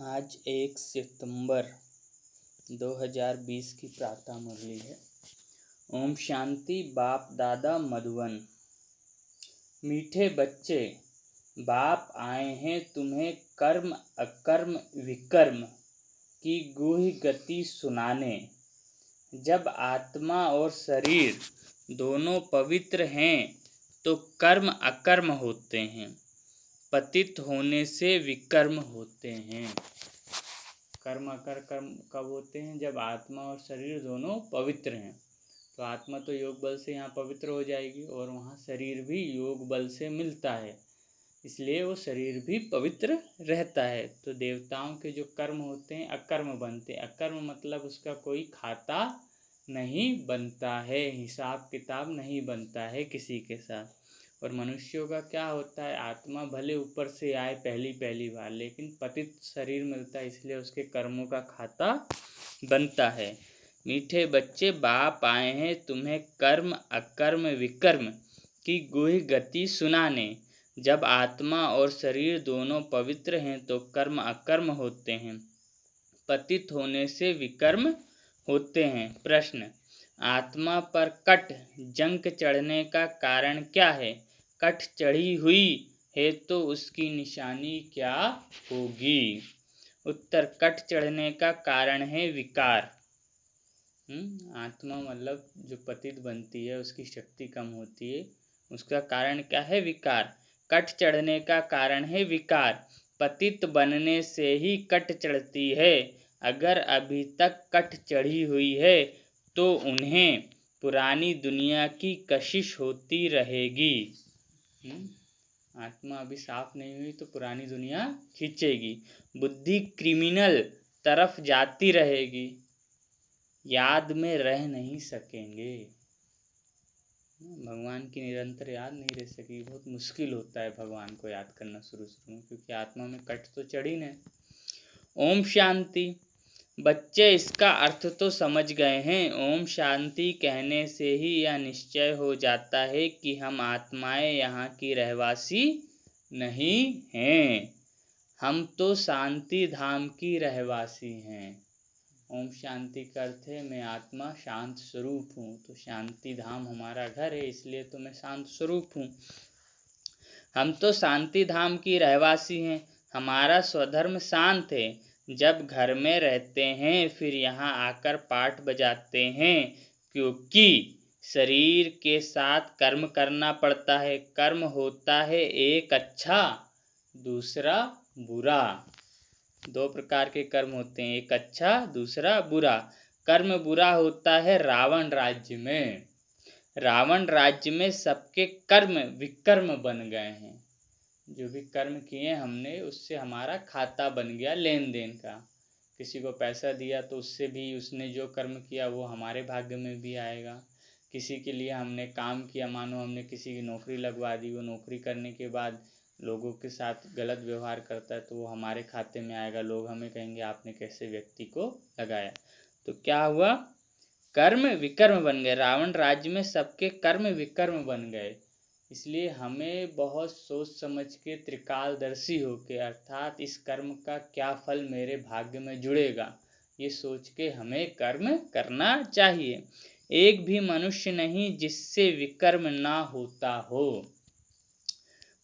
आज 1 सितंबर 2020 की प्रातः मुरली है। ओम शांति। बाप दादा मधुबन। मीठे बच्चे, बाप आए हैं तुम्हें कर्म अकर्म विकर्म की गूढ़ गति सुनाने। जब आत्मा और शरीर दोनों पवित्र हैं तो कर्म अकर्म होते हैं, पतित होने से विकर्म होते हैं। कर्म अकर्म कब होते हैं? जब आत्मा और शरीर दोनों पवित्र हैं। तो आत्मा तो योग बल से यहाँ पवित्र हो जाएगी और वहाँ शरीर भी योग बल से मिलता है, इसलिए वो शरीर भी पवित्र रहता है। तो देवताओं के जो कर्म होते हैं अकर्म बनते हैं। अकर्म मतलब उसका कोई खाता नहीं बनता है, हिसाब किताब नहीं बनता है किसी के साथ। और मनुष्यों का क्या होता है, आत्मा भले ऊपर से आए पहली बार, लेकिन पतित शरीर मिलता है, इसलिए उसके कर्मों का खाता बनता है। मीठे बच्चे, बाप आए हैं तुम्हें कर्म अकर्म विकर्म की गूढ़ गति सुनाने। जब आत्मा और शरीर दोनों पवित्र हैं तो कर्म अकर्म होते हैं, पतित होने से विकर्म होते हैं। प्रश्न: आत्मा पर कट जंक चढ़ने का कारण क्या है? कट चढ़ी हुई है तो उसकी निशानी क्या होगी? उत्तर: कट चढ़ने का कारण है विकार। आत्मा मतलब जो पतित बनती है उसकी शक्ति कम होती है, उसका कारण क्या है? विकार। कट चढ़ने का कारण है विकार। पतित बनने से ही कट चढ़ती है। अगर अभी तक कट चढ़ी हुई है तो उन्हें पुरानी दुनिया की कशिश होती रहेगी। आत्मा अभी साफ नहीं हुई तो पुरानी दुनिया खींचेगी। बुद्धि क्रिमिनल तरफ जाती रहेगी, याद में रह नहीं सकेंगे। भगवान की निरंतर याद नहीं रह सकेगी। बहुत मुश्किल होता है भगवान को याद करना शुरू में, क्योंकि आत्मा में कट तो चढ़ी नहीं। ओम शांति। बच्चे इसका अर्थ तो समझ गए हैं। ओम शांति कहने से ही यह निश्चय हो जाता है कि हम आत्माएं यहाँ की रहवासी नहीं हैं, हम तो शांति धाम की रहवासी हैं। ओम शांति का अर्थ है मैं आत्मा शांत स्वरूप हूँ, तो शांति धाम हमारा घर है, इसलिए तो मैं शांत स्वरूप हूँ। हम तो शांति धाम की रहवासी हैं, हमारा स्वधर्म शांत है। जब घर में रहते हैं फिर यहाँ आकर पाठ बजाते हैं, क्योंकि शरीर के साथ कर्म करना पड़ता है। कर्म होता है एक अच्छा दूसरा बुरा। दो प्रकार के कर्म होते हैं, एक अच्छा दूसरा बुरा। कर्म बुरा होता है रावण राज्य में। रावण राज्य में सबके कर्म विकर्म बन गए हैं। जो भी कर्म किए हमने उससे हमारा खाता बन गया लेन देन का। किसी को पैसा दिया तो उससे भी उसने जो कर्म किया वो हमारे भाग्य में भी आएगा। किसी के लिए हमने काम किया, मानो हमने किसी की नौकरी लगवा दी, वो नौकरी करने के बाद लोगों के साथ गलत व्यवहार करता है तो वो हमारे खाते में आएगा। लोग हमें कहेंगे आपने कैसे व्यक्ति को लगाया। तो क्या हुआ? कर्म विकर्म बन गए। रावण राज्य में सबके कर्म विकर्म बन गए। इसलिए हमें बहुत सोच समझ के त्रिकालदर्शी होके, अर्थात इस कर्म का क्या फल मेरे भाग्य में जुड़ेगा, ये सोच के हमें कर्म करना चाहिए। एक भी मनुष्य नहीं जिससे विकर्म ना होता हो।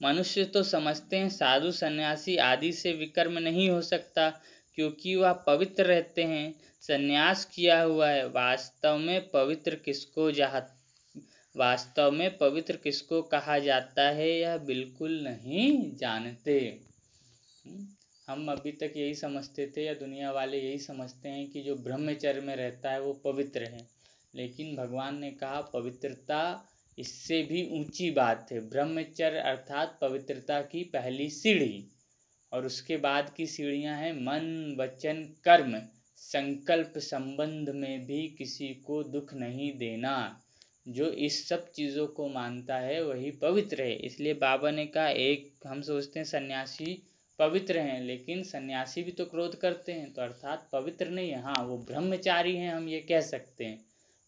मनुष्य तो समझते हैं साधु सन्यासी आदि से विकर्म नहीं हो सकता, क्योंकि वह पवित्र रहते हैं, सन्यास किया हुआ है। वास्तव में पवित्र किसको कहा जाता है यह बिल्कुल नहीं जानते। हम अभी तक यही समझते थे, या दुनिया वाले यही समझते हैं कि जो ब्रह्मचर्य में रहता है वो पवित्र है, लेकिन भगवान ने कहा पवित्रता इससे भी ऊंची बात है। ब्रह्मचर्य अर्थात पवित्रता की पहली सीढ़ी, और उसके बाद की सीढ़ियां हैं मन वचन कर्म। संकल्प संबंध में भी किसी को दुख नहीं देना। जो इस सब चीज़ों को मानता है वही पवित्र है। इसलिए बाबा ने कहा, एक हम सोचते हैं सन्यासी पवित्र हैं, लेकिन सन्यासी भी तो क्रोध करते हैं, तो अर्थात पवित्र नहीं है। हाँ, वो ब्रह्मचारी हैं, हम ये कह सकते हैं।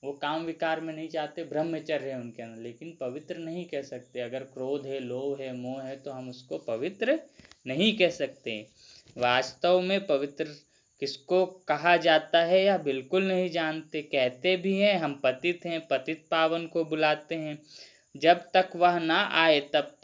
वो काम विकार में नहीं चाहते, ब्रह्मचर्य है उनके अंदर, लेकिन पवित्र नहीं कह सकते। अगर क्रोध है, लोभ है, मोह है तो हम उसको पवित्र नहीं कह सकते। वास्तव में पवित्र किसको कहा जाता है यह बिल्कुल नहीं जानते। कहते भी हैं हम पतित हैं, पतित पावन को बुलाते हैं। जब तक वह ना आए तब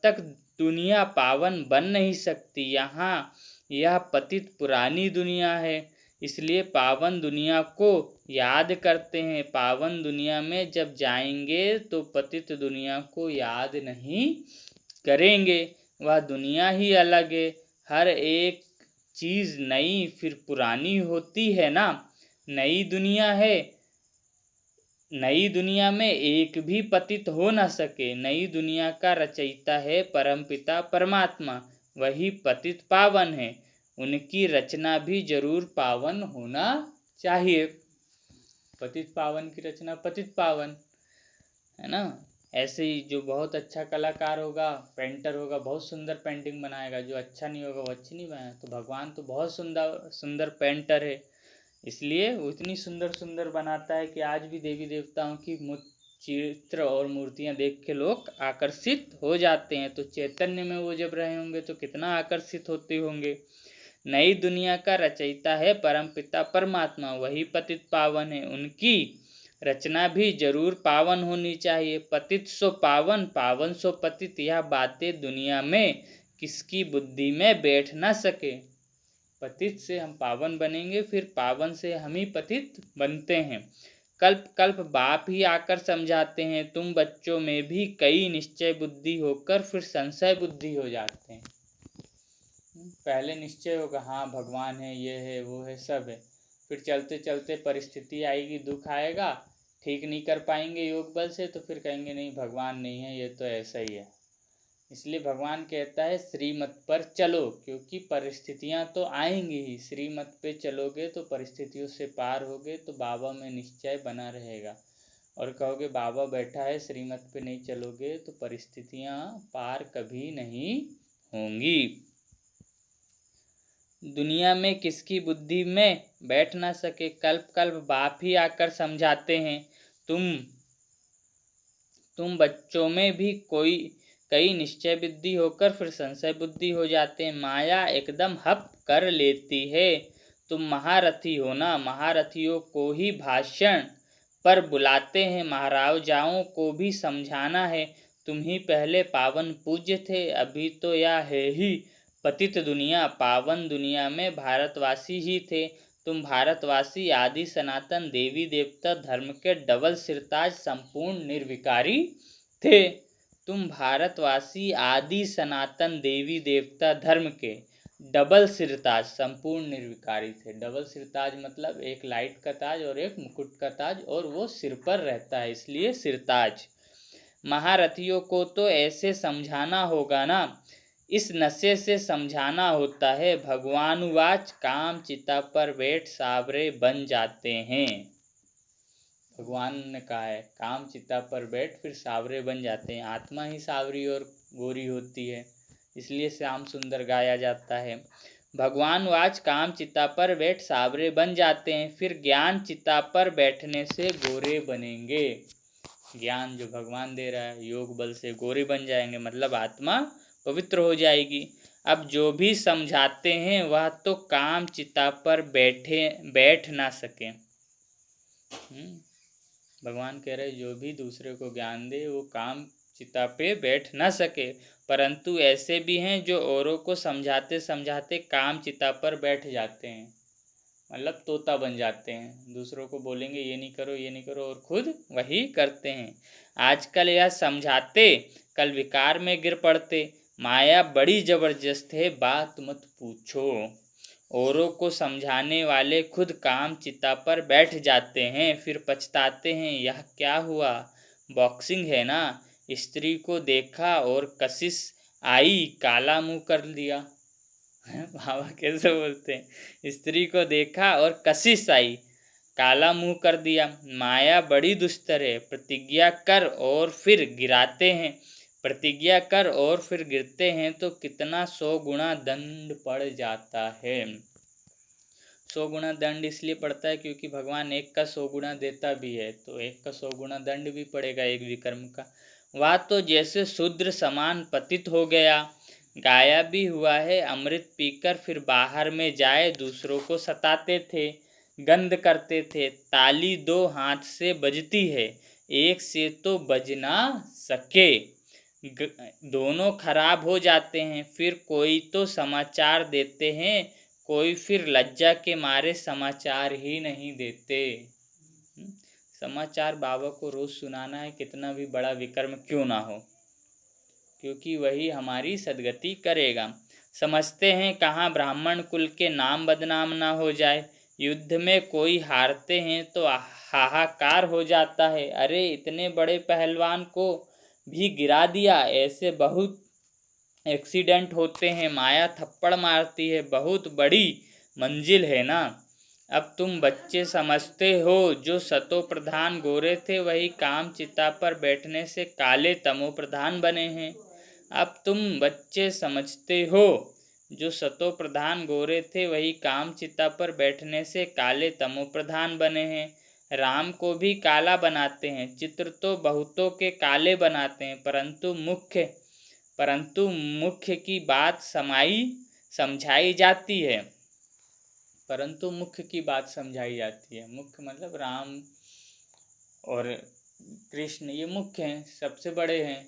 तक दुनिया पावन बन नहीं सकती। यहाँ यह पतित पुरानी दुनिया है, इसलिए पावन दुनिया को याद करते हैं। पावन दुनिया में जब जाएंगे तो पतित दुनिया को याद नहीं करेंगे। वह दुनिया ही अलग है। हर एक चीज नई फिर पुरानी होती है ना। नई दुनिया है, नई दुनिया में एक भी पतित हो न सके। नई दुनिया का रचयिता है परमपिता परमात्मा, वही पतित पावन है। उनकी रचना भी जरूर पावन होना चाहिए। पतित पावन की रचना पतित पावन है ना। ऐसे ही जो बहुत अच्छा कलाकार होगा, पेंटर होगा, बहुत सुंदर पेंटिंग बनाएगा। जो अच्छा नहीं होगा वो अच्छी नहीं बनाएगा। तो भगवान तो बहुत सुंदर सुंदर पेंटर है, इसलिए वो इतनी सुंदर सुंदर बनाता है कि आज भी देवी देवताओं की चित्र और मूर्तियां देख के लोग आकर्षित हो जाते हैं। तो चैतन्य में वो जब रहे होंगे तो कितना आकर्षित होते होंगे। नई दुनिया का रचयिता है परमपिता परमात्मा, वही पतित पावन है। उनकी रचना भी जरूर पावन होनी चाहिए। पतित सो पावन, पावन सो पतित, यह बातें दुनिया में किसकी बुद्धि में बैठ ना सके। पतित से हम पावन बनेंगे, फिर पावन से हम ही पतित बनते हैं। कल्प कल्प बाप ही आकर समझाते हैं। तुम बच्चों में भी कई निश्चय बुद्धि होकर फिर संशय बुद्धि हो जाते हैं। पहले निश्चय होगा हाँ भगवान है, ये है, वो है, सब है। फिर चलते चलते परिस्थिति आएगी, दुख आएगा, ठीक नहीं कर पाएंगे योग बल से, तो फिर कहेंगे नहीं भगवान नहीं है, ये तो ऐसा ही है। इसलिए भगवान कहता है श्रीमत पर चलो, क्योंकि परिस्थितियां तो आएंगी ही। श्रीमत पे चलोगे तो परिस्थितियों से पार होगे, तो बाबा में निश्चय बना रहेगा। और कहोगे बाबा बैठा है, श्रीमत पे नहीं चलोगे तो परिस्थितियां पार कभी नहीं होंगी। दुनिया में किसकी बुद्धि में बैठ ना सके। कल्प कल्प बाप ही आकर समझाते हैं। तुम बच्चों में भी कई निश्चय बुद्धि होकर फिर संशय बुद्धि हो जाते हैं। माया एकदम हप कर लेती है। तुम महारथी हो ना, महारथियों को ही भाषण पर बुलाते हैं। महाराजाओं को भी समझाना है। तुम ही पहले पावन पूज्य थे, अभी तो यह है ही पतित दुनिया। पावन दुनिया में भारतवासी ही थे। तुम भारतवासी आदि सनातन देवी देवता धर्म के डबल सिरताज संपूर्ण निर्विकारी थे। तुम भारतवासी आदि सनातन देवी देवता धर्म के डबल सिरताज संपूर्ण निर्विकारी थे। डबल सिरताज मतलब एक लाइट का ताज और एक मुकुट का ताज, और वो सिर पर रहता है, इसलिए सिरताज। महारथियों को तो ऐसे समझाना होगा ना, इस नशे से समझाना होता है। भगवानुवाच काम चिता पर बैठ सावरे बन जाते हैं। भगवान ने कहा है काम चिता पर बैठ फिर सावरे बन जाते हैं। आत्मा ही सावरी और गोरी होती है, इसलिए श्याम सुंदर गाया जाता है। भगवान वाच काम चिता पर बैठ सावरे बन जाते हैं, फिर ज्ञान चिता पर बैठने से गोरे बनेंगे। ज्ञान जो भगवान दे रहा है, योग बल से गोरे बन जाएंगे, मतलब आत्मा पवित्र हो जाएगी। अब जो भी समझाते हैं वह तो काम चिता पर बैठ ना सके। भगवान कह रहे जो भी दूसरे को ज्ञान दे वो काम चिता पे बैठ ना सके। परंतु ऐसे भी हैं जो औरों को समझाते समझाते काम चिता पर बैठ जाते हैं, मतलब तोता बन जाते हैं। दूसरों को बोलेंगे ये नहीं करो ये नहीं करो, और खुद वही करते हैं। आजकल यह समझाते कल विकार में गिर पड़ते। माया बड़ी जबरदस्त है, बात मत पूछो। औरों को समझाने वाले खुद काम चिता पर बैठ जाते हैं, फिर पछताते हैं यह क्या हुआ। बॉक्सिंग है ना, स्त्री को देखा और कशिश आई, काला मुंह कर लिया। बाबा कैसे बोलते हैं, स्त्री को देखा और कशिश आई, काला मुंह कर दिया। माया बड़ी दुस्तर है, प्रतिज्ञा कर और फिर गिराते हैं। प्रतिज्ञा कर और फिर गिरते हैं तो कितना 100 गुना दंड पड़ जाता है। 100 गुना दंड इसलिए पड़ता है क्योंकि भगवान एक का 100 गुना देता भी है, तो एक का 100 गुना दंड भी पड़ेगा एक विकर्म का। वह तो जैसे शूद्र समान पतित हो गया, गाया भी हुआ है, अमृत पीकर फिर बाहर में जाए दूसरों को सताते थे, गंध करते थे। ताली दो हाथ से बजती है, एक से तो बज ना सके। दोनों खराब हो जाते हैं, फिर कोई तो समाचार देते हैं, कोई फिर लज्जा के मारे समाचार ही नहीं देते। समाचार बाबा को रोज सुनाना है, कितना भी बड़ा विक्रम क्यों ना हो, क्योंकि वही हमारी सदगति करेगा। समझते हैं कहाँ ब्राह्मण कुल के नाम बदनाम ना हो जाए। युद्ध में कोई हारते हैं तो हाहाकार हो जाता है, अरे इतने बड़े पहलवान को भी गिरा दिया। ऐसे बहुत एक्सीडेंट होते हैं, माया थप्पड़ मारती है, बहुत बड़ी मंजिल है ना। अब तुम बच्चे समझते हो, जो सतो प्रधान गोरे थे वही काम चिता पर बैठने से काले तमो प्रधान बने हैं। अब तुम बच्चे समझते हो, जो सतो प्रधान गोरे थे वही काम चिता पर बैठने से काले तमो प्रधान बने हैं। राम को भी काला बनाते हैं, चित्र तो बहुतों के काले बनाते हैं, परंतु मुख्य की बात समझाई जाती है। परंतु मुख्य की बात समझाई जाती है। मुख्य मतलब राम और कृष्ण, ये मुख्य हैं, सबसे बड़े हैं।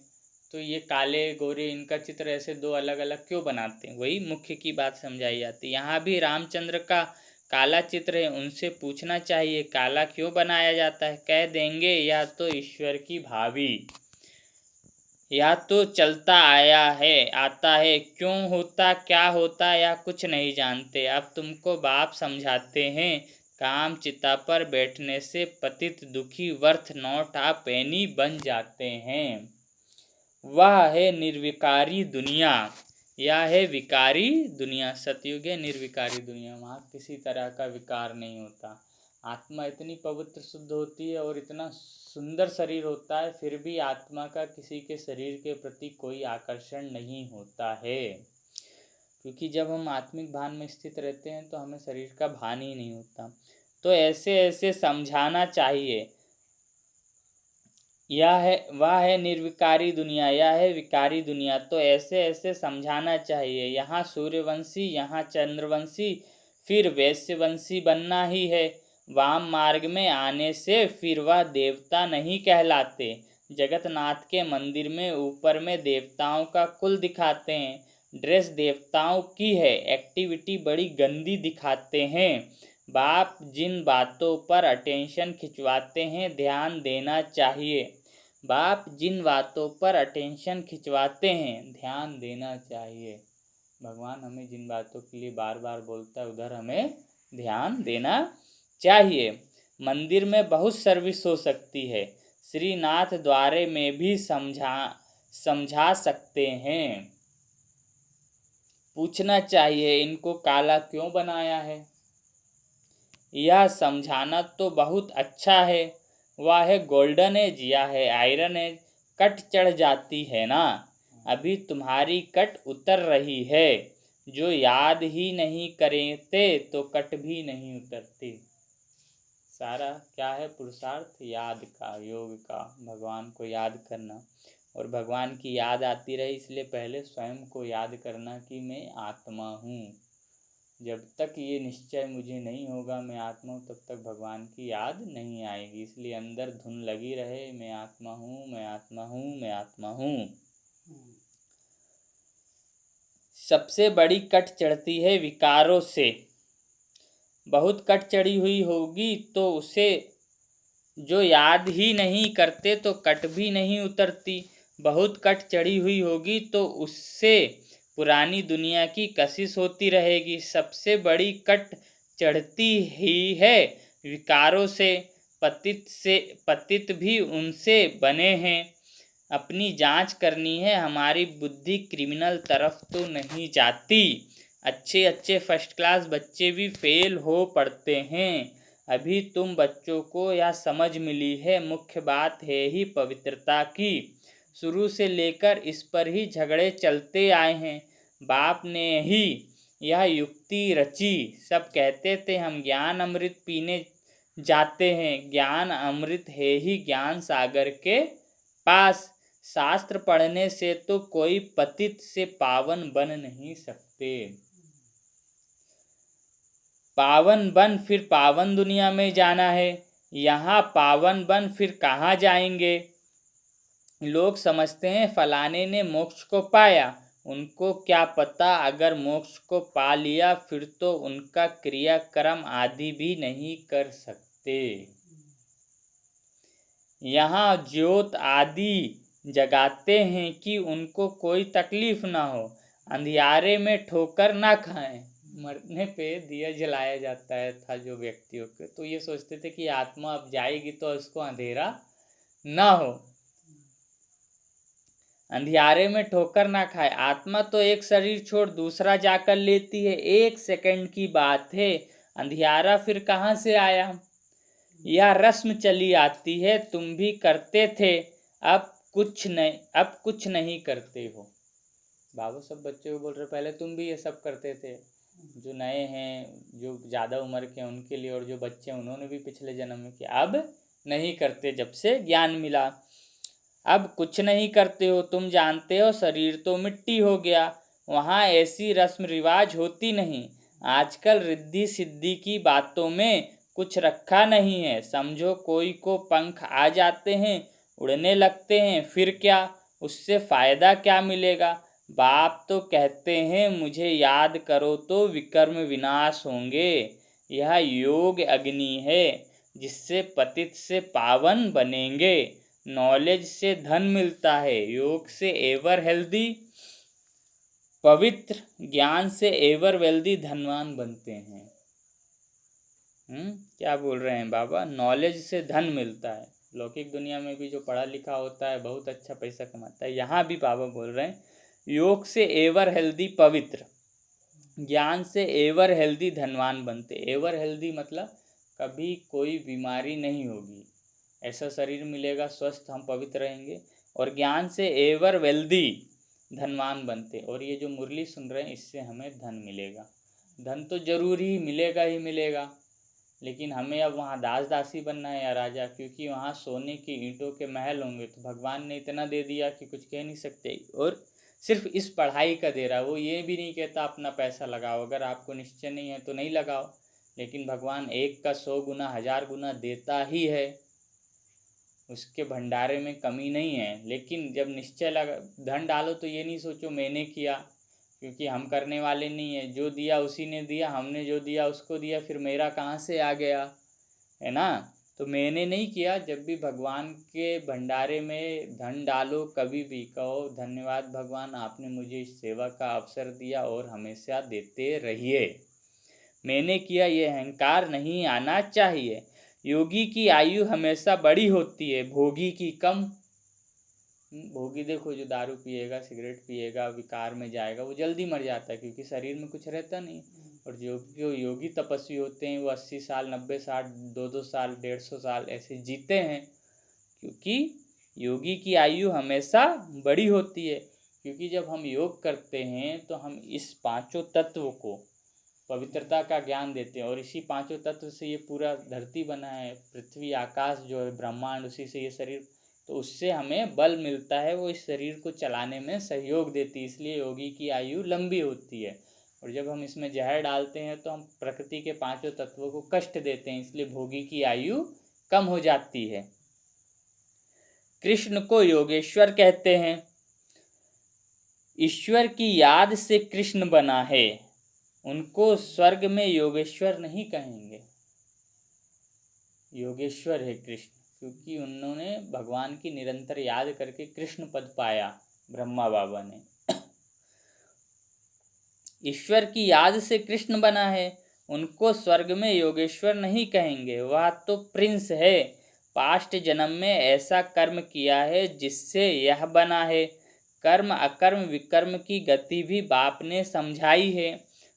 तो ये काले गोरे, इनका चित्र ऐसे दो अलग अलग क्यों बनाते हैं, वही मुख्य की बात समझाई जाती है। यहाँ भी रामचंद्र का काला चित्र है, उनसे पूछना चाहिए काला क्यों बनाया जाता है। कह देंगे या तो ईश्वर की भावी, या तो चलता आया है, आता है, क्यों होता क्या होता या कुछ नहीं जानते। अब तुमको बाप समझाते हैं, काम चिता पर बैठने से पतित दुखी वर्थ नॉट आ पेनी बन जाते हैं। वह है निर्विकारी दुनिया, यह है विकारी दुनिया। सतयुग है निर्विकारी दुनिया, वहाँ किसी तरह का विकार नहीं होता। आत्मा इतनी पवित्र शुद्ध होती है और इतना सुंदर शरीर होता है, फिर भी आत्मा का किसी के शरीर के प्रति कोई आकर्षण नहीं होता है, क्योंकि जब हम आत्मिक भान में स्थित रहते हैं तो हमें शरीर का भान ही नहीं होता। तो ऐसे ऐसे समझाना चाहिए। वह है निर्विकारी दुनिया, यह है विकारी दुनिया। तो ऐसे ऐसे समझाना चाहिए। यहाँ सूर्यवंशी, यहाँ चंद्रवंशी, फिर वैश्यवंशी बनना ही है। वाम मार्ग में आने से फिर वह देवता नहीं कहलाते। जगन्नाथ के मंदिर में ऊपर में देवताओं का कुल दिखाते हैं, ड्रेस देवताओं की है, एक्टिविटी बड़ी गंदी दिखाते हैं। बाप जिन बातों पर अटेंशन खिंचवाते हैं ध्यान देना चाहिए। बाप जिन बातों पर अटेंशन खिंचवाते हैं ध्यान देना चाहिए। भगवान हमें जिन बातों के लिए बार बार बोलता है उधर हमें ध्यान देना चाहिए। मंदिर में बहुत सर्विस हो सकती है, श्रीनाथ द्वारे में भी समझा सकते हैं। पूछना चाहिए इनको काला क्यों बनाया है, यह समझाना तो बहुत अच्छा है। वह है गोल्डन एज या है आयरन एज। कट चढ़ जाती है ना, अभी तुम्हारी कट उतर रही है। जो याद ही नहीं करते तो कट भी नहीं उतरती। सारा क्या है पुरुषार्थ, याद का, योग का, भगवान को याद करना। और भगवान की याद आती रहे, इसलिए पहले स्वयं को याद करना कि मैं आत्मा हूँ। जब तक ये निश्चय मुझे नहीं होगा मैं आत्मा हूँ, तब तक भगवान की याद नहीं आएगी। इसलिए अंदर धुन लगी रहे, मैं आत्मा हूँ, मैं आत्मा हूँ, मैं आत्मा हूँ। सबसे बड़ी कट चढ़ती है विकारों से। बहुत कट चढ़ी हुई होगी तो उसे जो याद ही नहीं करते तो कट भी नहीं उतरती। बहुत कट चढ़ी हुई होगी तो उससे पुरानी दुनिया की कशिश होती रहेगी। सबसे बड़ी कट चढ़ती ही है विकारों से। पतित भी उनसे बने हैं। अपनी जांच करनी है, हमारी बुद्धि क्रिमिनल तरफ तो नहीं जाती। अच्छे फर्स्ट क्लास बच्चे भी फेल हो पड़ते हैं। अभी तुम बच्चों को यह समझ मिली है, मुख्य बात है ही पवित्रता की। शुरू से लेकर इस पर ही झगड़े चलते आए हैं। बाप ने ही यह युक्ति रची। सब कहते थे हम ज्ञान अमृत पीने जाते हैं, ज्ञान अमृत है ही ज्ञान सागर के पास। शास्त्र पढ़ने से तो कोई पतित से पावन बन नहीं सकते। पावन बन फिर पावन दुनिया में जाना है, यहाँ पावन बन फिर कहाँ जाएंगे। लोग समझते हैं फलाने ने मोक्ष को पाया, उनको क्या पता अगर मोक्ष को पा लिया फिर तो उनका क्रियाक्रम आदि भी नहीं कर सकते। यहाँ ज्योत आदि जगाते हैं कि उनको कोई तकलीफ ना हो, अंधियारे में ठोकर ना खाएं। मरने पे दिया जलाया जाता है था जो व्यक्तियों के, तो ये सोचते थे कि आत्मा अब जाएगी तो उसको अंधेरा ना हो, अंधियारे में ठोकर ना खाए। आत्मा तो एक शरीर छोड़ दूसरा जाकर लेती है, 1 सेकंड की बात है, अंधियारा फिर कहाँ से आया। यह रस्म चली आती है, तुम भी करते थे, अब कुछ नहीं करते हो। बाबू सब बच्चों को बोल रहे पहले तुम भी ये सब करते थे, जो नए हैं जो ज़्यादा उम्र के हैं उनके लिए, और जो बच्चे हैं उन्होंने भी पिछले जन्म में किया, अब नहीं करते जब से ज्ञान मिला। अब कुछ नहीं करते हो, तुम जानते हो शरीर तो मिट्टी हो गया, वहाँ ऐसी रस्म रिवाज होती नहीं। आजकल रिद्धि सिद्धि की बातों में कुछ रखा नहीं है। समझो कोई को पंख आ जाते हैं, उड़ने लगते हैं, फिर क्या, उससे फ़ायदा क्या मिलेगा। बाप तो कहते हैं मुझे याद करो तो विकर्म विनाश होंगे। यह योग अग्नि है जिससे पतित से पावन बनेंगे। नॉलेज से धन मिलता है, योग से एवर हेल्दी पवित्र, ज्ञान से एवर वेल्दी धनवान बनते हैं। क्या बोल रहे हैं बाबा, नॉलेज से धन मिलता है। लौकिक दुनिया में भी जो पढ़ा लिखा होता है बहुत अच्छा पैसा कमाता है, यहाँ भी बाबा बोल रहे हैं योग से एवर हेल्दी पवित्र, ज्ञान से एवर हेल्दी धनवान बनते। एवर हेल्दी मतलब कभी कोई बीमारी नहीं होगी, ऐसा शरीर मिलेगा, स्वस्थ हम पवित्र रहेंगे। और ज्ञान से एवर वेल्दी धनवान बनते। और ये जो मुरली सुन रहे हैं इससे हमें धन मिलेगा। धन तो जरूर ही मिलेगा, लेकिन हमें अब वहाँ दास दासी बनना है या राजा, क्योंकि वहाँ सोने की ईंटों के महल होंगे। तो भगवान ने इतना दे दिया कि कुछ कह नहीं सकते। और सिर्फ इस पढ़ाई का दे रहा है, वो ये भी नहीं कहता अपना पैसा लगाओ, अगर आपको निश्चय नहीं है तो नहीं लगाओ, लेकिन भगवान 1 का 100 गुना 1000 गुना देता ही है, उसके भंडारे में कमी नहीं है। लेकिन जब निश्चय लगा धन डालो तो ये नहीं सोचो मैंने किया, क्योंकि हम करने वाले नहीं है, जो दिया उसी ने दिया, हमने जो दिया उसको दिया, फिर मेरा कहाँ से आ गया, है ना। तो मैंने नहीं किया। जब भी भगवान के भंडारे में धन डालो कभी भी कहो धन्यवाद भगवान, आपने मुझे इस सेवा का अवसर दिया और हमेशा देते रहिए, मैंने किया, ये अहंकार नहीं आना चाहिए। योगी की आयु हमेशा बड़ी होती है, भोगी की कम। भोगी देखो जो दारू पिएगा, सिगरेट पिएगा, विकार में जाएगा, वो जल्दी मर जाता है क्योंकि शरीर में कुछ रहता नहीं। और जो योगी तपस्वी होते हैं वो 80 साल 90 साल 200 साल 150 साल ऐसे जीते हैं, क्योंकि योगी की आयु हमेशा बड़ी होती है। क्योंकि जब हम योग करते हैं तो हम इस 5 तत्व को पवित्रता का ज्ञान देते हैं, और इसी 5 तत्व से ये पूरा धरती बना है, पृथ्वी आकाश जो है ब्रह्मांड, उसी से ये शरीर, तो उससे हमें बल मिलता है, वो इस शरीर को चलाने में सहयोग देती है, इसलिए योगी की आयु लंबी होती है। और जब हम इसमें जहर डालते हैं तो हम प्रकृति के 5 तत्वों को कष्ट देते हैं, इसलिए भोगी की आयु कम हो जाती है। कृष्ण को योगेश्वर कहते हैं। ईश्वर की याद से कृष्ण बना है, उनको स्वर्ग में योगेश्वर नहीं कहेंगे। योगेश्वर है कृष्ण, क्योंकि उन्होंने भगवान की निरंतर याद करके कृष्ण पद पाया ब्रह्मा बाबा ने। ईश्वर की याद से कृष्ण बना है, उनको स्वर्ग में योगेश्वर नहीं कहेंगे, वह तो प्रिंस है। पास्ट जन्म में ऐसा कर्म किया है जिससे यह बना है। कर्म अकर्म विकर्म की गति भी बाप ने समझाई है।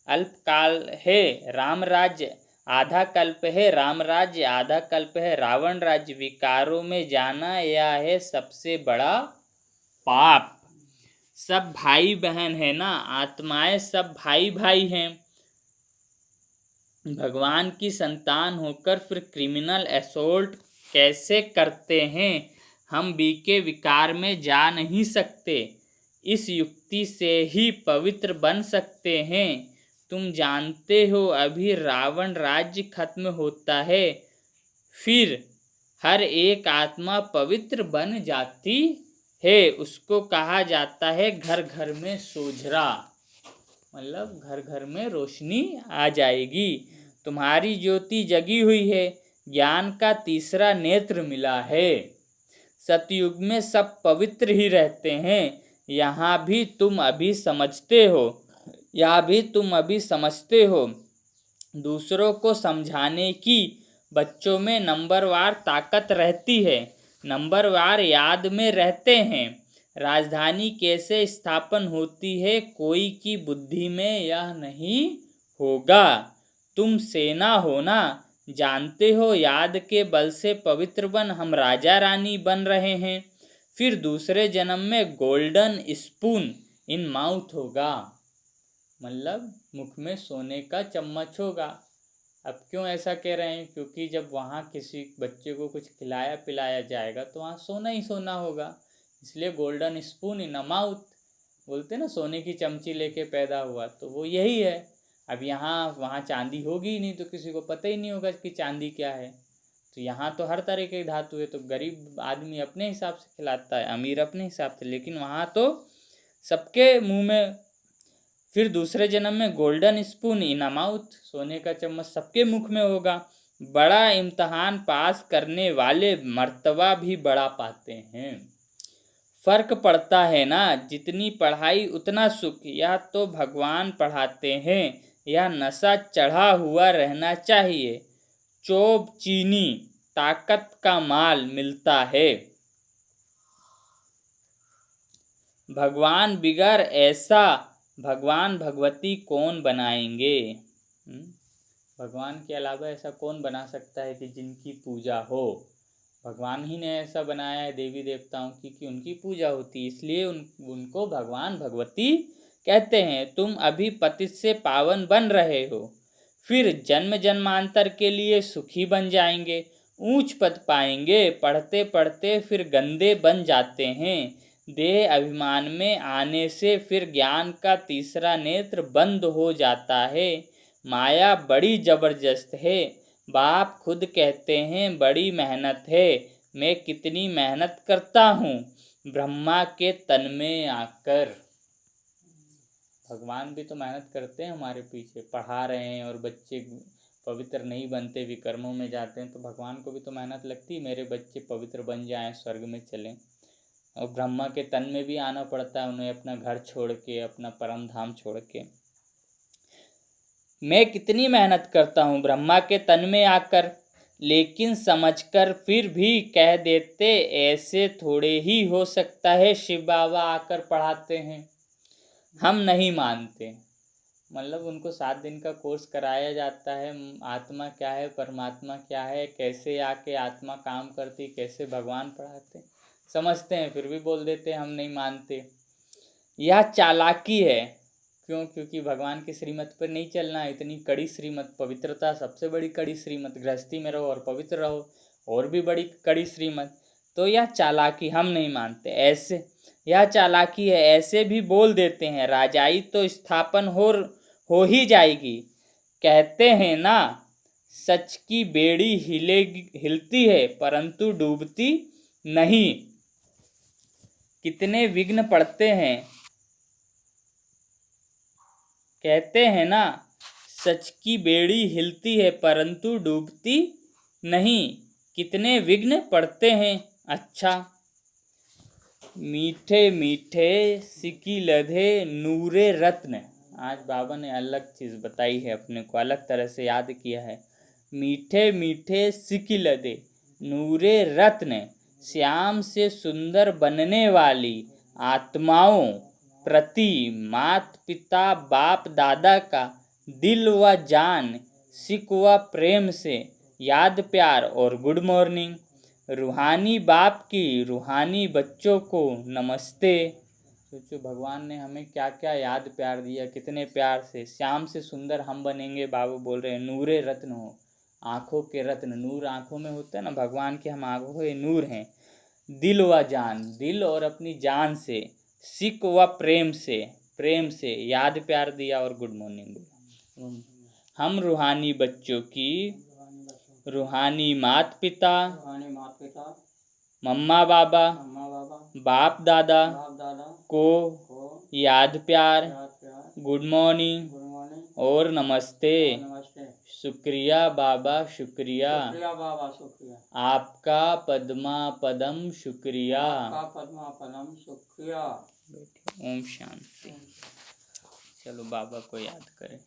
अल्पकाल है राम राज्य, आधा कल्प है राम राज्य, आधा कल्प है रावण राज्य। विकारों में जाना यह है सबसे बड़ा पाप। सब भाई बहन है ना, आत्माएं सब भाई भाई हैं। भगवान की संतान होकर फिर क्रिमिनल असोल्ट कैसे करते हैं। हम बी के विकार में जा नहीं सकते। इस युक्ति से ही पवित्र बन सकते हैं। तुम जानते हो अभी रावण राज्य खत्म होता है, फिर हर एक आत्मा पवित्र बन जाती है। उसको कहा जाता है घर घर में सोझरा, मतलब घर घर में रोशनी आ जाएगी। तुम्हारी ज्योति जगी हुई है, ज्ञान का तीसरा नेत्र मिला है। सतयुग में सब पवित्र ही रहते हैं। यहाँ भी तुम अभी समझते हो। दूसरों को समझाने की बच्चों में नंबरवार ताकत रहती है, नंबरवार याद में रहते हैं। राजधानी कैसे स्थापन होती है, कोई की बुद्धि में यह नहीं होगा। तुम सेना हो ना, जानते हो याद के बल से पवित्र बन हम राजा रानी बन रहे हैं। फिर दूसरे जन्म में गोल्डन स्पून इन माउथ होगा, मतलब मुख में सोने का चम्मच होगा। अब क्यों ऐसा कह रहे हैं? क्योंकि जब वहाँ किसी बच्चे को कुछ खिलाया पिलाया जाएगा तो वहाँ सोना ही सोना होगा, इसलिए golden spoon in a mouth. बोलते ना सोने की चमची लेके पैदा हुआ, तो वो यही है। अब वहाँ चांदी होगी ही नहीं तो किसी को पता ही नहीं होगा कि चांदी क्या है। तो यहाँ तो हर तरह के धातु है, तो गरीब आदमी अपने हिसाब से खिलाता है, अमीर अपने हिसाब से, लेकिन वहाँ तो सबके मुंह में। फिर दूसरे जन्म में golden spoon in a mouth, सोने का चम्मच सबके मुख में होगा। बड़ा इम्तहान पास करने वाले मर्तबा भी बड़ा पाते हैं। फर्क पड़ता है ना, जितनी पढ़ाई उतना सुख, या तो भगवान पढ़ाते हैं या नशा चढ़ा हुआ रहना चाहिए। चोब चीनी ताकत का माल मिलता है। भगवान बिगर ऐसा भगवान भगवती कौन बनाएंगे? भगवान के अलावा ऐसा कौन बना सकता है कि जिनकी पूजा हो? भगवान ही ने ऐसा बनाया है देवी देवताओं की कि उनकी पूजा होती, इसलिए उनको भगवान भगवती कहते हैं। तुम अभी पतित से पावन बन रहे हो, फिर जन्म जन्मांतर के लिए सुखी बन जाएंगे, ऊंच पद पाएंगे। पढ़ते पढ़ते फिर गंदे बन जाते हैं। देह अभिमान में आने से फिर ज्ञान का तीसरा नेत्र बंद हो जाता है। माया बड़ी जबरदस्त है। बाप खुद कहते हैं बड़ी मेहनत है। मैं कितनी मेहनत करता हूँ ब्रह्मा के तन में आकर। भगवान भी तो मेहनत करते हैं हमारे पीछे, पढ़ा रहे हैं, और बच्चे पवित्र नहीं बनते, विकर्मों में जाते हैं, तो भगवान को भी तो मेहनत लगती है मेरे बच्चे पवित्र बन जाएं, स्वर्ग में चलें। और ब्रह्मा के तन में भी आना पड़ता है उन्हें, अपना घर छोड़ के, अपना परम धाम छोड़ के। मैं कितनी मेहनत करता हूँ ब्रह्मा के तन में आकर, लेकिन समझकर फिर भी कह देते ऐसे थोड़े ही हो सकता है शिव बाबा आकर पढ़ाते हैं। हम नहीं मानते, मतलब उनको 7 दिन का कोर्स कराया जाता है, आत्मा क्या है, परमात्मा क्या है, कैसे आके आत्मा काम करती, कैसे भगवान पढ़ाते, समझते हैं, फिर भी बोल देते हम नहीं मानते। यह चालाकी है। क्यों? क्योंकि भगवान की श्रीमत पर नहीं चलना। इतनी कड़ी श्रीमत, पवित्रता सबसे बड़ी कड़ी श्रीमत, गृहस्थी में रहो और पवित्र रहो, और भी बड़ी कड़ी श्रीमत। तो यह चालाकी, हम नहीं मानते। ऐसे यह चालाकी है, ऐसे भी बोल देते हैं राजाई तो स्थापन हो ही जाएगी। कहते हैं ना सच की बेड़ी हिलती है परंतु डूबती नहीं। कितने विघ्न पड़ते हैं। कहते हैं ना सच की बेड़ी हिलती है परंतु डूबती नहीं, कितने विघ्न पड़ते हैं। अच्छा, मीठे मीठे सिकी लधे नूरे रत्न। आज बाबा ने अलग चीज़ बताई है, अपने को अलग तरह से याद किया है। मीठे मीठे सिकी लधे नूरे रत्न, श्याम से सुंदर बनने वाली आत्माओं प्रति मात पिता बाप दादा का दिल व जान सिक व प्रेम से याद प्यार और गुड मॉर्निंग। रूहानी बाप की रूहानी बच्चों को नमस्ते। सोचो भगवान ने हमें क्या क्या याद प्यार दिया, कितने प्यार से। श्याम से सुंदर हम बनेंगे, बाबू बोल रहे हैं। नूरे रत्न हो, आँखों के रत्न, नूर आँखों में होता है ना, भगवान के हम आँखों के नूर हैं। दिल व जान, दिल और अपनी जान से, सिक व प्रेम से याद प्यार दिया और गुड मॉर्निंग बोला। हम रूहानी बच्चों की, रूहानी मात पिता, मम्मा बाबा, बाप दादा को याद प्यार, गुड मॉर्निंग और नमस्ते। शुक्रिया बाबा, शुक्रिया आपका पद्मा पदम, शुक्रिया। ओम शांति। चलो बाबा को याद करें।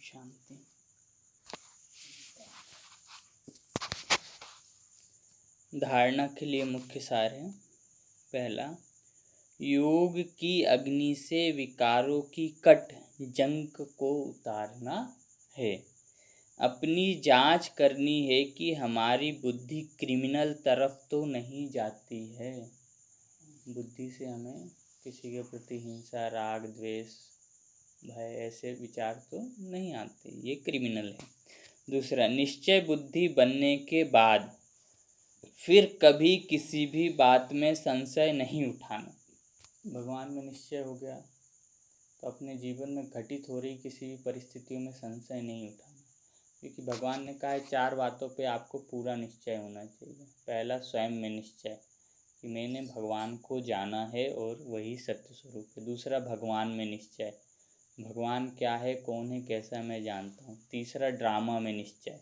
शांति। धारणा के लिए मुख्य सार है। पहला, योग की अग्नि से विकारों की कट जंक को उतारना है। अपनी जांच करनी है कि हमारी बुद्धि क्रिमिनल तरफ तो नहीं जाती है। बुद्धि से हमें किसी के प्रति हिंसा, राग, द्वेष, भय ऐसे विचार तो नहीं आते, ये क्रिमिनल है। दूसरा, निश्चय बुद्धि बनने के बाद फिर कभी किसी भी बात में संशय नहीं उठाना। भगवान में निश्चय हो गया तो अपने जीवन में घटित हो रही किसी भी परिस्थितियों में संशय नहीं उठाना, क्योंकि भगवान ने कहा है 4 बातों पे आपको पूरा निश्चय होना चाहिए। पहला, स्वयं में निश्चय कि मैंने भगवान को जाना है और वही सत्य स्वरूप है। दूसरा, भगवान में निश्चय, भगवान क्या है, कौन है, कैसा मैं जानता हूँ। तीसरा, ड्रामा में निश्चय,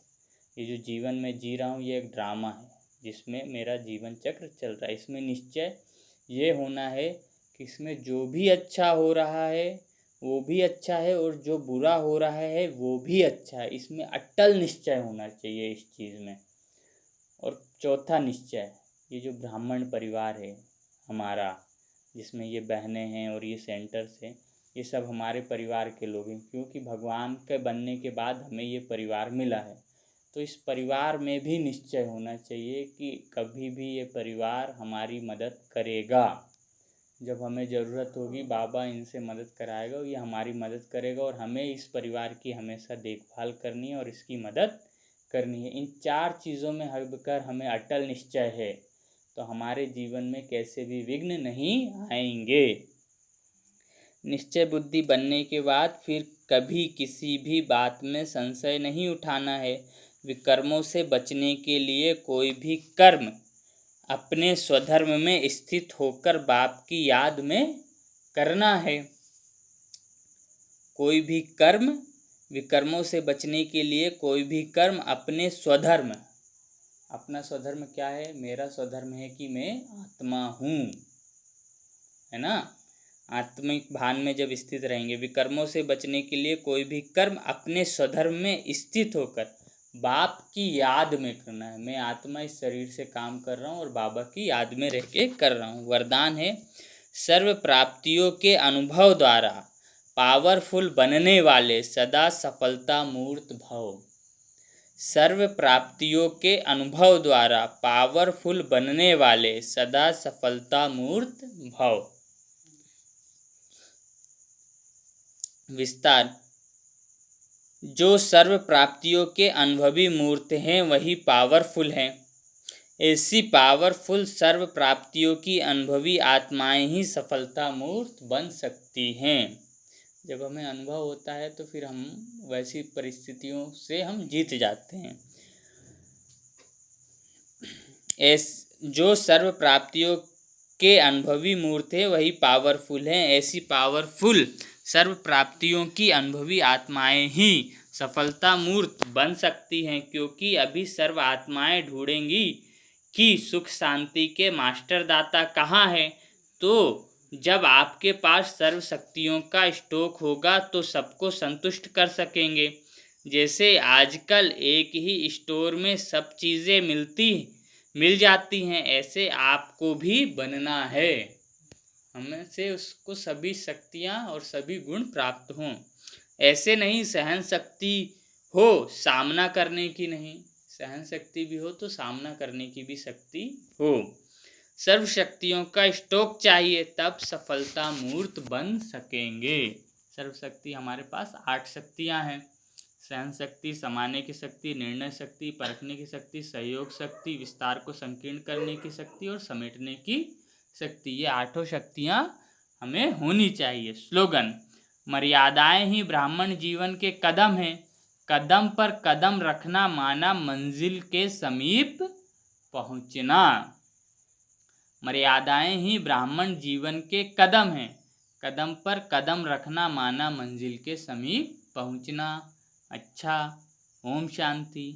ये जो जीवन में जी रहा हूँ ये एक ड्रामा है जिसमें मेरा जीवन चक्र चल रहा है। इसमें निश्चय ये होना है कि इसमें जो भी अच्छा हो रहा है वो भी अच्छा है और जो बुरा हो रहा है वो भी अच्छा है। इसमें अटल निश्चय होना चाहिए इस चीज़ में। और चौथा निश्चय, ये जो ब्राह्मण परिवार है हमारा, जिसमें ये बहनें हैं और ये सेंटर्स हैं, ये सब हमारे परिवार के लोग हैं, क्योंकि भगवान के बनने के बाद हमें ये परिवार मिला है। तो इस परिवार में भी निश्चय होना चाहिए कि कभी भी ये परिवार हमारी मदद करेगा। जब हमें ज़रूरत होगी बाबा इनसे मदद कराएगा, ये हमारी मदद करेगा और हमें इस परिवार की हमेशा देखभाल करनी है और इसकी मदद करनी है। इन 4 चीज़ों में अगर हमें अटल निश्चय है तो हमारे जीवन में कैसे भी विघ्न नहीं आएंगे। निश्चय बुद्धि बनने के बाद फिर कभी किसी भी बात में संशय नहीं उठाना है। विकर्मों से बचने के लिए कोई भी कर्म अपने स्वधर्म में स्थित होकर बाप की याद में करना है। कोई भी कर्म, विकर्मों से बचने के लिए कोई भी कर्म अपने स्वधर्म, अपना स्वधर्म क्या है, मेरा स्वधर्म है कि मैं आत्मा हूँ, है ना। आत्मिक भान में जब स्थित रहेंगे, विकर्मों से बचने के लिए कोई भी कर्म अपने स्वधर्म में स्थित होकर बाप की याद में करना है। मैं आत्मा इस शरीर से काम कर रहा हूँ और बाबा की याद में रह के कर रहा हूँ। वरदान है, सर्व प्राप्तियों के अनुभव द्वारा पावरफुल बनने वाले सदा सफलता मूर्त भव। सर्व प्राप्तियों के अनुभव द्वारा पावरफुल बनने वाले सदा सफलता मूर्त भव। विस्तार, जो सर्व प्राप्तियों के अनुभवी मूर्त हैं वही पावरफुल हैं। ऐसी पावरफुल सर्व प्राप्तियों की अनुभवी आत्माएं ही सफलता मूर्त बन सकती हैं। जब हमें अनुभव होता है तो फिर हम वैसी परिस्थितियों से हम जीत जाते हैं। जो सर्व प्राप्तियों के अनुभवी मूर्त है वही पावरफुल हैं। ऐसी पावरफुल सर्व प्राप्तियों की अनुभवी आत्माएं ही सफलता मूर्त बन सकती हैं, क्योंकि अभी सर्व आत्माएं ढूंढेंगी कि सुख शांति के मास्टर दाता कहाँ है। तो जब आपके पास सर्व शक्तियों का स्टॉक होगा तो सबको संतुष्ट कर सकेंगे। जैसे आजकल एक ही स्टोर में सब चीज़ें मिल जाती हैं, ऐसे आपको भी बनना है। हमें से उसको सभी शक्तियाँ और सभी गुण प्राप्त हों। ऐसे नहीं सहन शक्ति हो सामना करने की नहीं, सहन शक्ति भी हो तो सामना करने की भी शक्ति हो। सर्व शक्तियों का स्टॉक चाहिए, तब सफलता मूर्त बन सकेंगे। सर्व शक्ति हमारे पास 8 शक्तियाँ हैं। सहन शक्ति, समाने की शक्ति, निर्णय शक्ति, परखने की शक्ति, सहयोग शक्ति, विस्तार को संकीर्ण करने की शक्ति और समेटने की शक्ति। ये 8 शक्तियाँ हमें होनी चाहिए। स्लोगन, मर्यादाएं ही ब्राह्मण जीवन के कदम हैं। कदम पर कदम रखना माना मंजिल के समीप पहुँचना। मर्यादाएं ही ब्राह्मण जीवन के कदम हैं। कदम पर कदम रखना माना मंजिल के समीप पहुँचना। अच्छा, ओम शांति।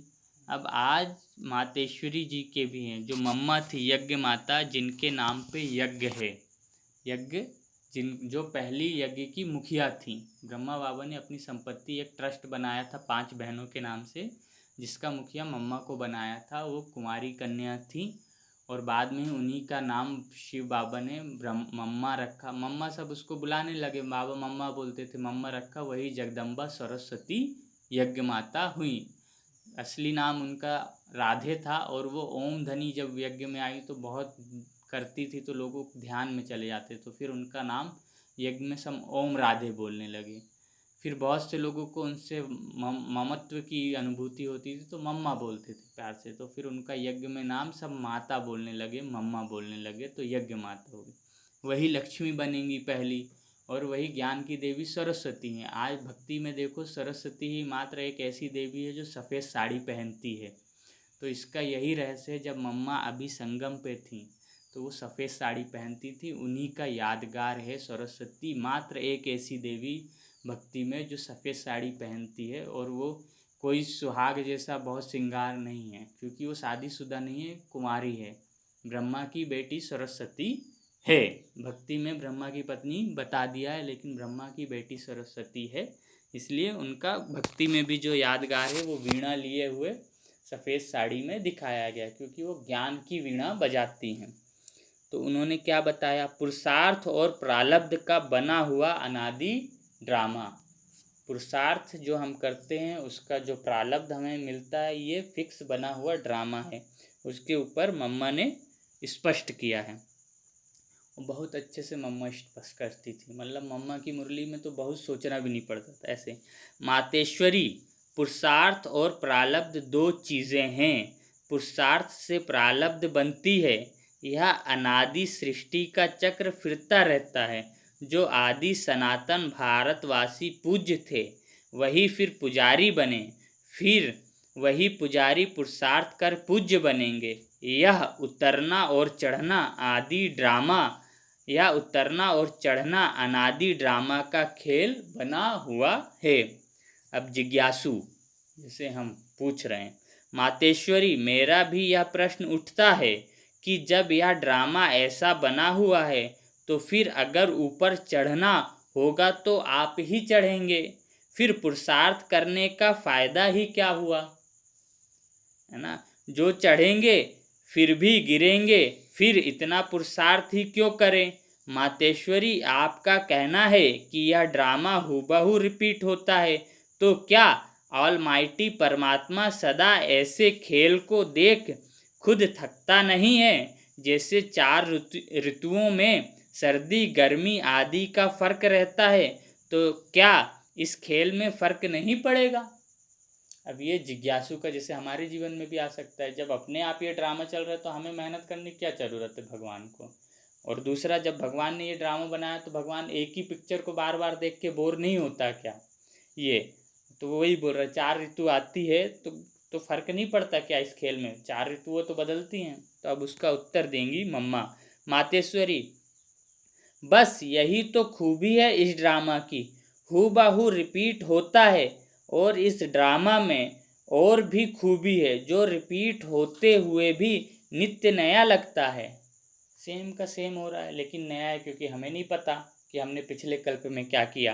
अब आज मातेश्वरी जी के भी हैं, जो मम्मा थी, यज्ञ माता, जिनके नाम पे यज्ञ है, यज्ञ जो पहली यज्ञ की मुखिया थी। ब्रह्मा बाबा ने अपनी संपत्ति एक ट्रस्ट बनाया था 5 बहनों के नाम से, जिसका मुखिया मम्मा को बनाया था। वो कुमारी कन्या थी और बाद में उन्हीं का नाम शिव बाबा ने मम्मा रखा। मम्मा सब उसको बुलाने लगे, बाबा मम्मा बोलते थे, मम्मा रखा, वही जगदम्बा सरस्वती यज्ञ माता हुई। असली नाम उनका राधे था और वो ओम धनी जब यज्ञ में आई तो बहुत करती थी तो लोगों को ध्यान में चले जाते, तो फिर उनका नाम यज्ञ में सब ओम राधे बोलने लगे। फिर बहुत से लोगों को उनसे ममत्व की अनुभूति होती थी तो मम्मा बोलते थे प्यार से, तो फिर उनका यज्ञ में नाम सब माता बोलने लगे, मम्मा बोलने लगे, तो यज्ञ माता हो गई। वही लक्ष्मी बनेंगी पहली और वही ज्ञान की देवी सरस्वती हैं। आज भक्ति में देखो सरस्वती ही मात्र एक ऐसी देवी है जो सफ़ेद साड़ी पहनती है। तो इसका यही रहस्य है, जब मम्मा अभी संगम पे थी तो वो सफ़ेद साड़ी पहनती थी, उन्हीं का यादगार है सरस्वती, मात्र एक ऐसी देवी भक्ति में जो सफ़ेद साड़ी पहनती है। और वो कोई सुहाग जैसा बहुत श्रृंगार नहीं है, क्योंकि वो शादीशुदा नहीं है, कुमारी है, ब्रह्मा की बेटी सरस्वती है। भक्ति में ब्रह्मा की पत्नी बता दिया है, लेकिन ब्रह्मा की बेटी सरस्वती है, इसलिए उनका भक्ति में भी जो यादगार है वो वीणा लिए हुए सफ़ेद साड़ी में दिखाया गया, क्योंकि वो ज्ञान की वीणा बजाती हैं। तो उन्होंने क्या बताया, पुरुषार्थ और प्रारब्ध का बना हुआ अनादि ड्रामा। पुरुषार्थ जो हम करते हैं उसका जो प्रारब्ध हमें मिलता है, ये फिक्स बना हुआ ड्रामा है। उसके ऊपर मम्मा ने स्पष्ट किया है। बहुत अच्छे से मम्मा स्पष्ट करती थी, मतलब मम्मा की मुरली में तो बहुत सोचना भी नहीं पड़ता था। ऐसे मातेश्वरी, पुरुषार्थ और प्रारब्ध 2 चीज़ें हैं। पुरुषार्थ से प्रारब्ध बनती है। यह अनादि सृष्टि का चक्र फिरता रहता है। जो आदि सनातन भारतवासी पूज्य थे वही फिर पुजारी बने, फिर वही पुजारी पुरुषार्थ कर पूज्य बनेंगे। यह उतरना और चढ़ना आदि ड्रामा, यह उतरना और चढ़ना अनादि ड्रामा का खेल बना हुआ है। अब जिज्ञासु जैसे हम पूछ रहे हैं, मातेश्वरी, मेरा भी यह प्रश्न उठता है कि जब यह ड्रामा ऐसा बना हुआ है तो फिर अगर ऊपर चढ़ना होगा तो आप ही चढ़ेंगे, फिर पुरुषार्थ करने का फायदा ही क्या हुआ, है ना। जो चढ़ेंगे फिर भी गिरेंगे, फिर इतना पुरुषार्थ ही क्यों करें। मातेश्वरी, आपका कहना है कि यह ड्रामा हूबहू रिपीट होता है, तो क्या ऑलमाइटी परमात्मा सदा ऐसे खेल को देख खुद थकता नहीं है। जैसे 4 ऋतुओं में सर्दी गर्मी आदि का फर्क रहता है, तो क्या इस खेल में फर्क नहीं पड़ेगा। अब ये जिज्ञासु का जैसे हमारे जीवन में भी आ सकता है। जब अपने आप ये ड्रामा चल रहा है तो हमें मेहनत करने की क्या ज़रूरत है भगवान को। और दूसरा, जब भगवान ने ये ड्रामा बनाया तो भगवान एक ही पिक्चर को बार बार देख के बोर नहीं होता क्या। ये तो वही बोल रहा है, 4 ऋतु आती है तो फर्क नहीं पड़ता क्या इस खेल में, 4 ऋतुएं तो बदलती हैं। तो अब उसका उत्तर देंगी मम्मा। मातेश्वरी, बस यही तो खूबी है इस ड्रामा की, हूबहू रिपीट होता है। और इस ड्रामा में और भी खूबी है जो रिपीट होते हुए भी नित्य नया लगता है। सेम का सेम हो रहा है लेकिन नया है, क्योंकि हमें नहीं पता कि हमने पिछले कल्प में क्या किया।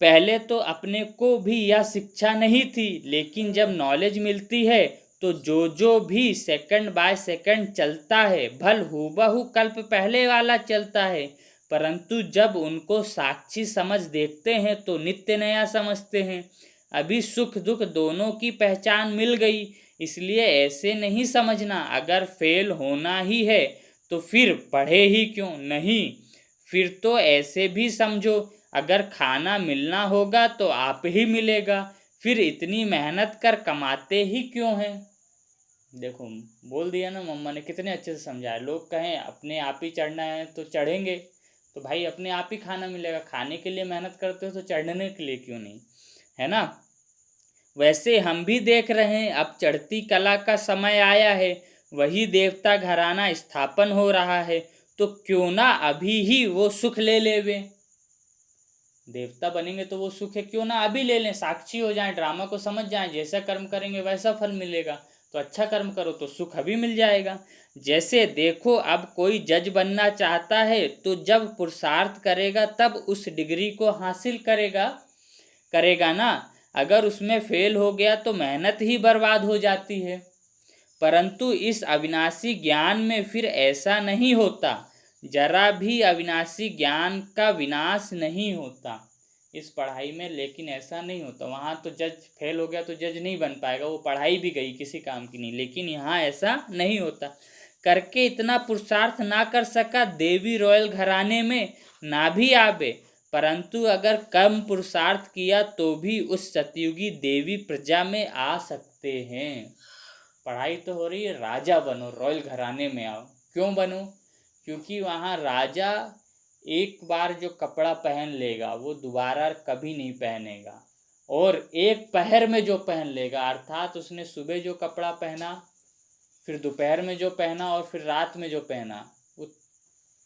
पहले तो अपने को भी यह शिक्षा नहीं थी, लेकिन जब नॉलेज मिलती है तो जो भी सेकंड बाय सेकंड चलता है भल हूबहू कल्प पहले वाला चलता है, परंतु जब उनको साक्षी समझ देखते हैं तो नित्य नया समझते हैं। अभी सुख दुख दोनों की पहचान मिल गई, इसलिए ऐसे नहीं समझना अगर फेल होना ही है तो फिर पढ़े ही क्यों नहीं। फिर तो ऐसे भी समझो, अगर खाना मिलना होगा तो आप ही मिलेगा, फिर इतनी मेहनत कर कमाते ही क्यों हैं। देखो बोल दिया ना मम्मा ने, कितने अच्छे से समझाया। लोग कहें अपने आप ही चढ़ना है तो चढ़ेंगे, तो भाई अपने आप ही खाना मिलेगा। खाने के लिए मेहनत करते हो तो चढ़ने के लिए क्यों नहीं, है ना। वैसे हम भी देख रहे हैं अब चढ़ती कला का समय आया है, वही देवता घराना स्थापन हो रहा है, तो क्यों ना अभी ही वो सुख ले लेवे। देवता बनेंगे तो वो सुख है, क्यों ना अभी ले लें, साक्षी हो जाएं, ड्रामा को समझ जाएं, जैसा कर्म करेंगे वैसा फल मिलेगा। तो अच्छा कर्म करो तो सुख अभी मिल जाएगा। जैसे देखो, अब कोई जज बनना चाहता है तो जब पुरुषार्थ करेगा तब उस डिग्री को हासिल करेगा करेगा ना। अगर उसमें फेल हो गया तो मेहनत ही बर्बाद हो जाती है। परंतु इस अविनाशी ज्ञान में फिर ऐसा नहीं होता। जरा भी अविनाशी ज्ञान का विनाश नहीं होता इस पढ़ाई में। लेकिन ऐसा नहीं होता। वहाँ तो जज फेल हो गया तो जज नहीं बन पाएगा, वो पढ़ाई भी गई, किसी काम की नहीं। लेकिन यहाँ ऐसा नहीं होता। करके इतना पुरुषार्थ ना कर सका देवी रॉयल घराने में ना भी आवे, परंतु अगर कम पुरुषार्थ किया तो भी उस सतयुगी देवी प्रजा में आ सकते हैं। पढ़ाई तो हो रही है, राजा बनो, रॉयल घराने में आओ। क्यों बनो? क्योंकि वहाँ राजा एक बार जो कपड़ा पहन लेगा वो दोबारा कभी नहीं पहनेगा, और एक पहर में जो पहन लेगा, अर्थात उसने सुबह जो कपड़ा पहना, फिर दोपहर में जो पहना, और फिर रात में जो पहना, वो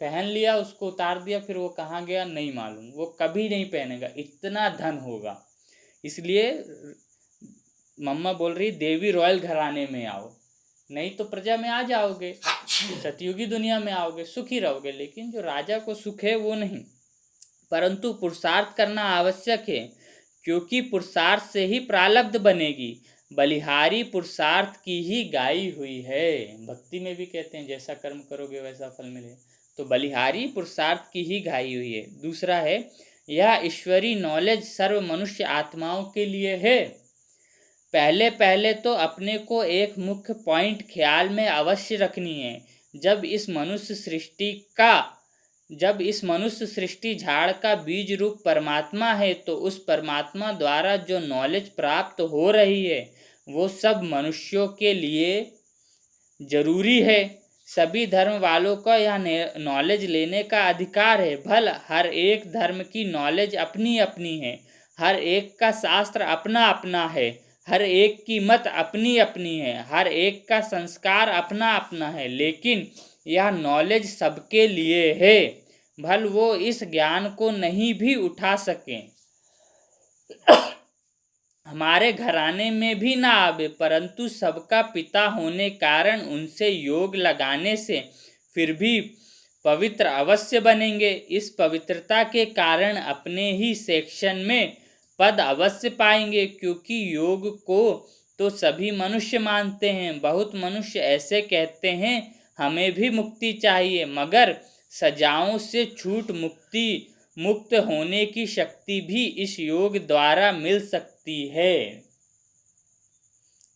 पहन लिया, उसको उतार दिया, फिर वो कहाँ गया नहीं मालूम, वो कभी नहीं पहनेगा। इतना धन होगा। इसलिए मम्मा बोल रही देवी रॉयल घराने में आओ, नहीं तो प्रजा में आ जाओगे, सतयुगी दुनिया में आओगे, सुखी रहोगे। लेकिन जो राजा को सुख है वो नहीं। परंतु पुरुषार्थ करना आवश्यक है, क्योंकि पुरुषार्थ से ही प्रारब्ध बनेगी। बलिहारी पुरुषार्थ की ही गाई हुई है। भक्ति में भी कहते हैं जैसा कर्म करोगे वैसा फल मिले। तो बलिहारी पुरुषार्थ की ही गाई हुई है। दूसरा है, यह ईश्वरी नॉलेज सर्व मनुष्य आत्माओं के लिए है। पहले पहले तो अपने को एक मुख्य पॉइंट ख्याल में अवश्य रखनी है। जब इस मनुष्य सृष्टि झाड़ का बीज रूप परमात्मा है, तो उस परमात्मा द्वारा जो नॉलेज प्राप्त हो रही है वो सब मनुष्यों के लिए जरूरी है। सभी धर्म वालों का यह नॉलेज लेने का अधिकार है। भल हर एक धर्म की नॉलेज अपनी अपनी है, हर एक का शास्त्र अपना अपना है, हर एक की मत अपनी अपनी है, हर एक का संस्कार अपना अपना है, लेकिन यह नॉलेज सबके लिए है। भल वो इस ज्ञान को नहीं भी उठा सकें, हमारे घराने में भी ना आवे, परंतु सबका पिता होने कारण उनसे योग लगाने से फिर भी पवित्र अवश्य बनेंगे। इस पवित्रता के कारण अपने ही सेक्शन में पद अवश्य पाएंगे, क्योंकि योग को तो सभी मनुष्य मानते हैं। बहुत मनुष्य ऐसे कहते हैं हमें भी मुक्ति चाहिए, मगर सजाओं से छूट मुक्त होने की शक्ति भी इस योग द्वारा मिल सकती है।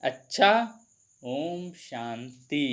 अच्छा, ओम शांति।